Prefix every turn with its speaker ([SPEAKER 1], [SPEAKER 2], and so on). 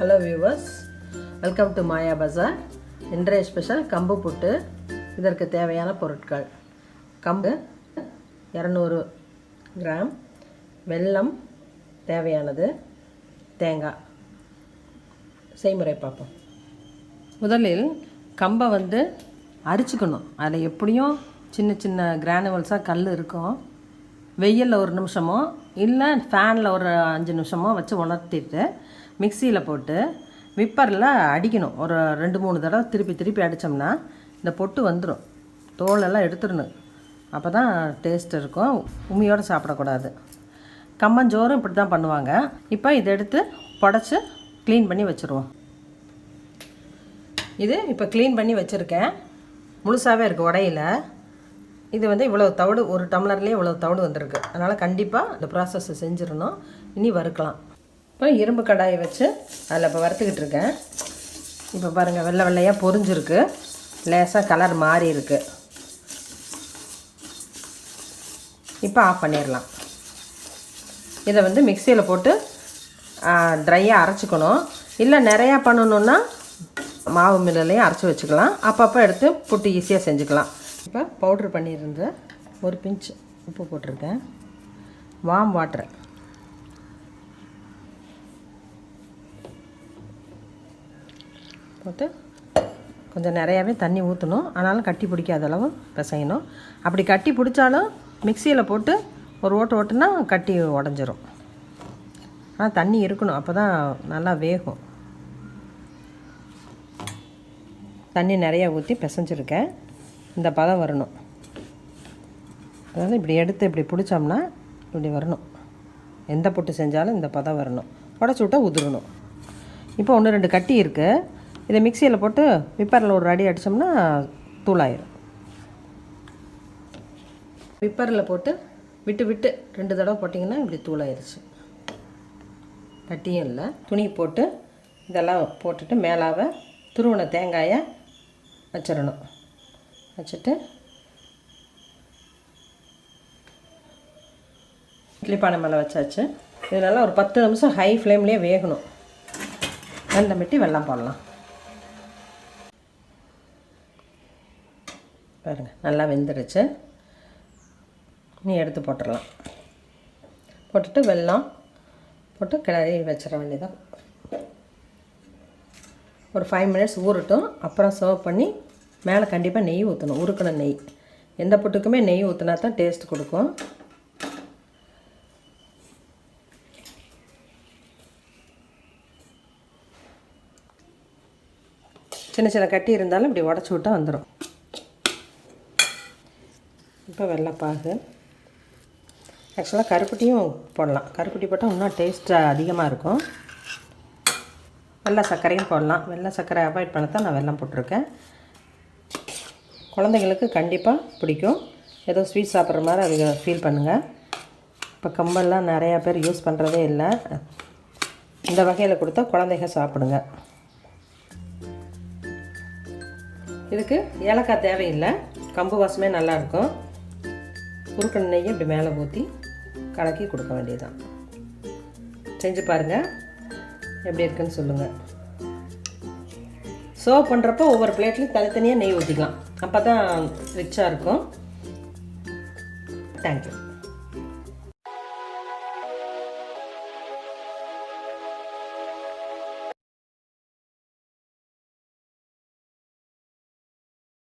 [SPEAKER 1] Hello viewers, welcome to Maya Bazaar. இன்றைய special கம்பு புட்டு. இதற்கு தேவையான பொருட்கள்: கம்பு 200 கிராம், வெல்லம் தேவையானது, தேங்காய். செய்முறை பார்ப்போம். முதலில் கம்பை அரிச்சுக்கணும். அதில் எப்படியும் சின்ன சின்ன கிரானுவல்ஸாக கல் இருக்கும். வெயிலில் ஒரு நிமிஷமோ இல்லை ஃபேனில் ஒரு 5 நிமிஷமோ வச்சு உணர்த்திட்டு மிக்சியில் போட்டு விப்பரில் அடிக்கணும். ஒரு 2-3 தடவை திருப்பி அடித்தோம்னா இந்த பொட்டு வந்துடும். தோலெல்லாம் எடுத்துடணும். அப்போ தான் டேஸ்ட் இருக்கும். உமியோடு சாப்பிடக்கூடாது. கம்மஞ்சோறும் இப்படி தான் பண்ணுவாங்க. இப்போ இதை எடுத்து புடச்சி க்ளீன் பண்ணி வச்சுருவோம். இது இப்போ க்ளீன் பண்ணி வச்சுருக்கேன். முழுசாகவே இருக்குது, உடையில. இது இவ்வளோ தவிடு, ஒரு டம்ளர்லேயே இவ்வளோ தவிடு வந்திருக்கு. அதனால் கண்டிப்பாக இந்த ப்ராசஸை செஞ்சிடணும். இனி வறுக்கலாம். இப்போ இரும்பு கடாயை வச்சு அதில் இப்போ வறுத்துக்கிட்டு இருக்கேன். இப்போ பாருங்கள், வெள்ளை வெள்ளையாக பொரிஞ்சிருக்கு. லேசாக கலர் மாறி இருக்குது. இப்போ ஆஃப் பண்ணிடலாம். இதை மிக்சியில் போட்டு ட்ரையாக அரைச்சிக்கணும். இல்லை நிறையா பண்ணணுன்னா மாவு மில்லையும் அரைச்சி வச்சுக்கலாம். அப்பப்போ எடுத்து புட்டு ஈஸியாக செஞ்சுக்கலாம். இப்போ பவுட்ரு பண்ணியிருந்து ஒரு பிஞ்ச் உப்பு போட்டிருக்கேன். வார்ம் வாட்டர் போட்டு கொஞ்சம் நிறையாவே தண்ணி ஊற்றணும். ஆனாலும் கட்டி பிடிக்காத அளவு பிசையணும். அப்படி கட்டி பிடிச்சாலும் மிக்சியில் போட்டு ஒரு ஓட்டுனா கட்டி உடஞ்சிரும். ஆனால் தண்ணி இருக்கணும், அப்போ தான் நல்லா வேகும். தண்ணி நிறையா ஊற்றி பிசைஞ்சிருக்கேன். இந்த பதம் வரணும். அதாவது இப்படி எடுத்து இப்படி பிடிச்சோம்னா இப்படி வரணும். எந்த புட்டு செஞ்சாலும் இந்த பதம் வரணும். உடச்சி விட்டால் உதிரணும். இப்போ 1-2 கட்டி இருக்குது. இதை மிக்சியில் போட்டு விப்பரில் ஒரு அடி அடித்தோம்னா தூளாயிரும். விப்பரில் போட்டு விட்டு 2 தடவை போட்டிங்கன்னா இப்படி தூளாயிருச்சு. கட்டியும் இல்லை. துணி போட்டு இதெல்லாம் போட்டுட்டு மேலாக துருவன தேங்காயை வச்சிடணும். வச்சுட்டு இட்லி பானை மேலே வச்சாச்சு. இது நல்லா ஒரு 10 நிமிஷம் ஹை ஃப்ளேம்லேயே வேகணும். வெள்ளம் விட்டு வெல்லம் போடலாம். பாருங்கள், நல்லா வெந்துடுச்சு. நீ எடுத்து போட்டுடலாம். போட்டுட்டு வெல்லம் போட்டு கிளறி வச்சிட வேண்டியதான். ஒரு 5 மினிட்ஸ் ஊறட்டும். அப்புறம் சர்வ் பண்ணி மேலே கண்டிப்பாக நெய் ஊற்றணும். உருக்கின நெய். எந்த புட்டுக்குமே நெய் ஊற்றினா தான் டேஸ்ட் கொடுக்கும். சின்ன சின்ன கட்டி இருந்தாலும் இப்படி உடச்சி விட்டால் வந்துடும். இப்போ வெள்ளைப்பாகு. ஆக்சுவலாக கருப்பட்டியும் போடலாம். கருப்பட்டி போட்டால் இன்னும் டேஸ்ட்டு அதிகமாக இருக்கும். வெள்ளை சர்க்கரையும் போடலாம். வெள்ளை சர்க்கரை அவாய்ட் பண்ண தான் நான் வெல்லம் போட்டிருக்கேன். குழந்தைங்களுக்கு கண்டிப்பாக பிடிக்கும். ஏதோ ஸ்வீட் சாப்பிட்ற மாதிரி அவங்க ஃபீல் பண்ணுங்கள். இப்போ கம்பெல்லாம் நிறையா பேர் யூஸ் பண்ணுறதே இல்லை. இந்த வகையில் கொடுத்தா குழந்தைங்க சாப்பிடுங்க. இதுக்கு ஏலக்காய் தேவையில்லை. கம்பு வாசமே நல்லாயிருக்கும். உருக்கின நெய்யை இப்படி மேலே ஊற்றி கலக்கி கொடுக்க வேண்டியதுதான். செஞ்சு பாருங்கள், எப்படி இருக்குன்னு சொல்லுங்கள். சர்வ் பண்ணுறப்போ ஒவ்வொரு பிளேட்லையும் தனித்தனியாக நெய் ஊற்றிக்கலாம். அப்போ தான் ரிச்சாக இருக்கும். தேங்க்யூ.